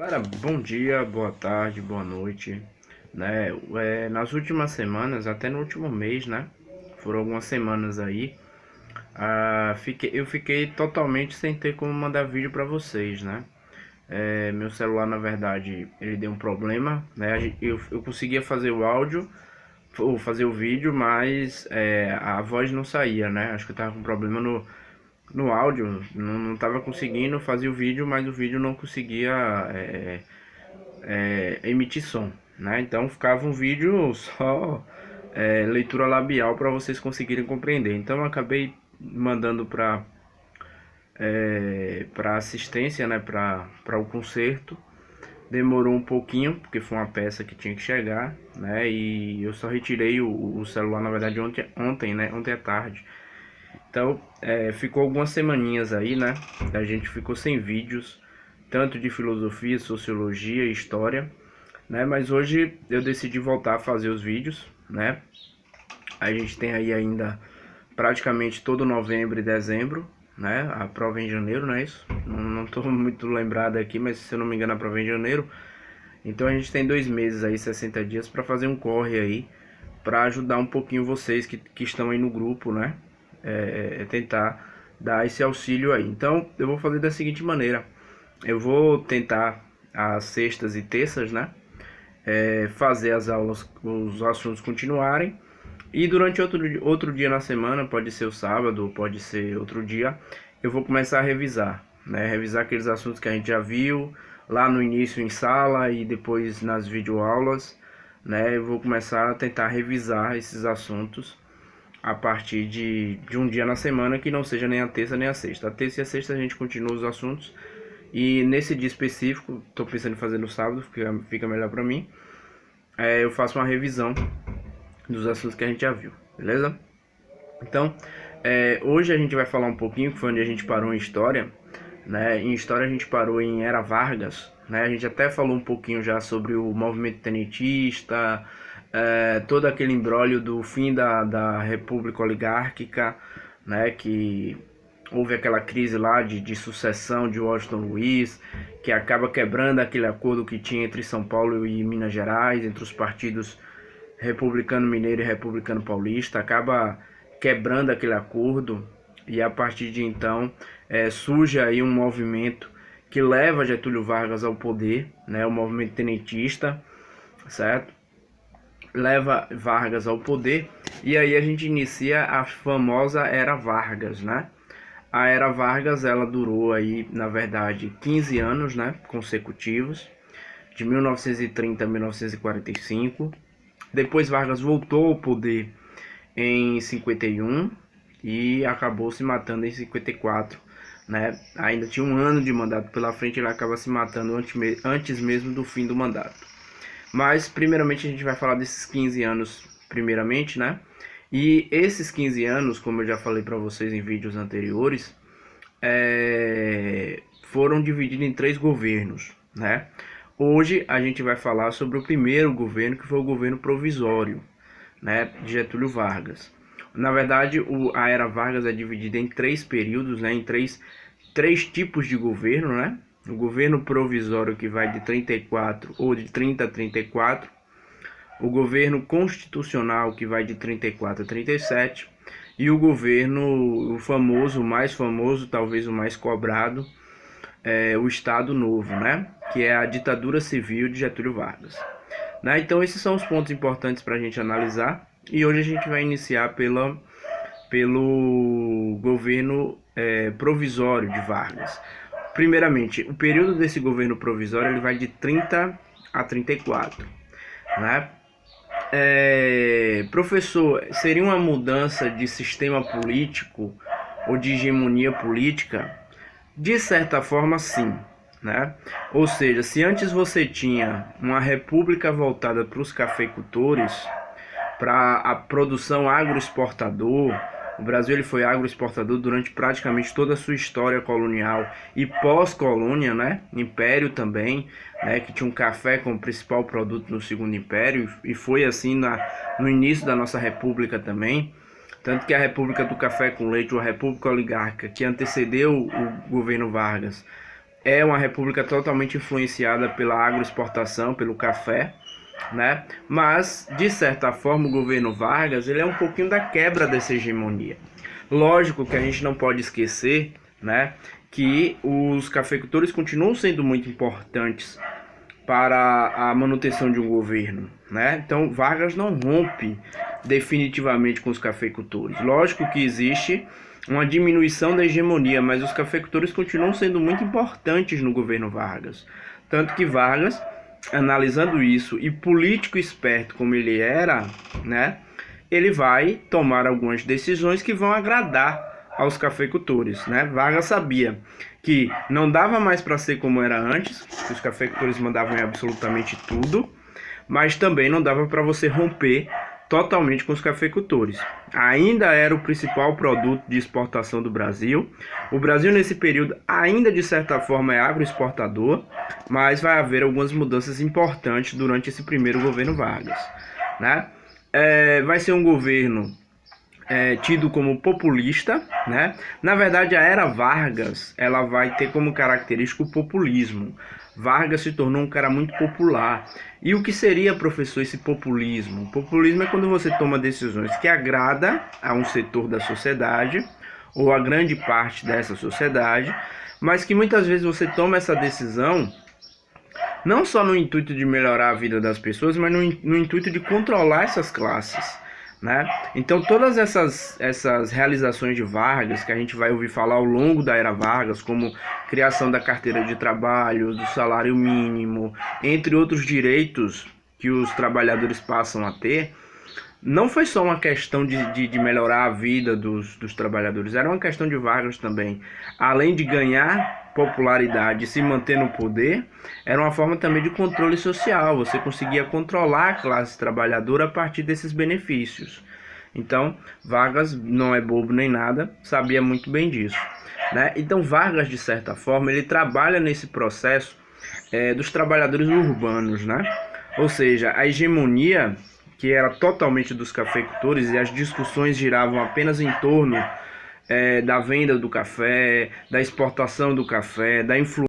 Cara, bom dia, boa tarde, boa noite, né? Nas últimas semanas, até no último mês, né? Foram algumas semanas aí, eu fiquei totalmente sem ter como mandar vídeo pra vocês, né? Meu celular, na verdade, ele deu um problema, né? Eu conseguia fazer o áudio, ou fazer o vídeo, mas a voz não saía, né? Acho que eu tava com problema no áudio, não tava conseguindo fazer o vídeo, mas o vídeo não conseguia emitir som, né? Então ficava um vídeo só leitura labial para vocês conseguirem compreender. Então eu acabei mandando para assistência, né? Para o conserto. Demorou um pouquinho porque foi uma peça que tinha que chegar, né? E eu só retirei o celular, na verdade, ontem, né? Ontem à tarde. Então, ficou algumas semaninhas aí, né? A gente ficou sem vídeos, tanto de filosofia, sociologia, história, né? Mas hoje eu decidi voltar a fazer os vídeos, né? A gente tem aí ainda praticamente todo novembro e dezembro, né? A prova é em janeiro, não é isso? Não tô muito lembrado aqui, mas se eu não me engano a prova é em janeiro. Então a gente tem 2 meses aí, 60 dias para fazer um corre aí, para ajudar um pouquinho vocês que estão aí no grupo, né? Tentar dar esse auxílio aí. Então eu vou fazer da seguinte maneira: eu vou tentar às sextas e terças, né? Fazer as aulas, os assuntos continuarem. E durante outro dia na semana, pode ser o sábado, pode ser outro dia, eu vou começar a revisar, né? Revisar aqueles assuntos que a gente já viu lá no início em sala e depois nas videoaulas, né? Eu vou começar a tentar revisar esses assuntos a partir de um dia na semana que não seja nem a terça nem a sexta. A terça e a sexta a gente continua os assuntos e nesse dia específico, estou pensando em fazer no sábado, fica melhor para mim. Eu faço uma revisão dos assuntos que a gente já viu, beleza? Então, hoje a gente vai falar um pouquinho, que foi onde a gente parou em história, né? Em história a gente parou em Era Vargas, né? A gente até falou um pouquinho já sobre o movimento tenentista, todo aquele imbróglio do fim da República Oligárquica, né? Que houve aquela crise lá de sucessão de Washington Luiz, que acaba quebrando aquele acordo que tinha entre São Paulo e Minas Gerais, entre os partidos republicano mineiro e republicano paulista, acaba quebrando aquele acordo e a partir de então surge aí um movimento que leva Getúlio Vargas ao poder, né, o movimento tenentista, certo? Leva Vargas ao poder e aí a gente inicia a famosa Era Vargas, né? A Era Vargas, ela durou aí, na verdade, 15 anos, né, consecutivos, de 1930 a 1945. Depois Vargas voltou ao poder em 51 e acabou se matando em 54, né? Ainda tinha um ano de mandato pela frente, ele acaba se matando antes mesmo do fim do mandato. Mas primeiramente a gente vai falar desses 15 anos primeiramente, né? E esses 15 anos, como eu já falei para vocês em vídeos anteriores, foram divididos em 3 governos, né? Hoje a gente vai falar sobre o primeiro governo, que foi o governo provisório, né, de Getúlio Vargas. Na verdade, a Era Vargas é dividida em 3 períodos, né, em três tipos de governo, né? O governo provisório, que vai de 34 ou de 30 a 34, o governo constitucional, que vai de 34 a 37, e o governo, o famoso, o mais famoso, talvez o mais cobrado, o Estado Novo, né? Que é a ditadura civil de Getúlio Vargas. Né? Então esses são os pontos importantes para a gente analisar e hoje a gente vai iniciar pelo governo provisório de Vargas. Primeiramente, o período desse governo provisório ele vai de 30 a 34, né? Professor, seria uma mudança de sistema político ou de hegemonia política? De certa forma, sim, né? Ou seja, se antes você tinha uma república voltada para os cafeicultores, para a produção agroexportador, o Brasil ele foi agroexportador durante praticamente toda a sua história colonial e pós-colônia, né? Império também, né? Que tinha um café como principal produto no Segundo Império e foi assim no início da nossa república também. Tanto que a República do Café com Leite, ou a República Oligárquica, que antecedeu o governo Vargas, é uma república totalmente influenciada pela agroexportação, pelo café, né? Mas, de certa forma, o governo Vargas ele é um pouquinho da quebra dessa hegemonia. Lógico que a gente não pode esquecer, né, que os cafeicultores continuam sendo muito importantes para a manutenção de um governo, né? Então Vargas não rompe definitivamente com os cafeicultores. Lógico que existe uma diminuição da hegemonia, mas os cafeicultores continuam sendo muito importantes no governo Vargas. Tanto que Vargas, analisando isso, e político esperto como ele era, né, ele vai tomar algumas decisões que vão agradar aos cafeicultores, né? Vargas sabia que não dava mais para ser como era antes, que os cafeicultores mandavam em absolutamente tudo, mas também não dava para você romper totalmente com os cafeicultores. Ainda era o principal produto de exportação do Brasil. O Brasil nesse período ainda de certa forma é agroexportador, mas vai haver algumas mudanças importantes durante esse primeiro governo Vargas, né? Vai ser um governo tido como populista, né? Na verdade, a era Vargas ela vai ter como característica o populismo. Vargas se tornou um cara muito popular. E o que seria, professor, esse populismo? O populismo é quando você toma decisões que agrada a um setor da sociedade ou a grande parte dessa sociedade, mas que muitas vezes você toma essa decisão não só no intuito de melhorar a vida das pessoas, mas no intuito de controlar essas classes, né? Então todas essas realizações de Vargas, que a gente vai ouvir falar ao longo da era Vargas, como criação da carteira de trabalho, do salário mínimo, entre outros direitos que os trabalhadores passam a ter, não foi só uma questão de melhorar a vida dos trabalhadores, era uma questão de Vargas também. Além de ganhar popularidade e se manter no poder, era uma forma também de controle social. Você conseguia controlar a classe trabalhadora a partir desses benefícios. Então, Vargas não é bobo nem nada, sabia muito bem disso, né? Então, Vargas, de certa forma, ele trabalha nesse processo dos trabalhadores urbanos, né? Ou seja, a hegemonia que era totalmente dos cafeicultores e as discussões giravam apenas em torno da venda do café, da exportação do café, da influência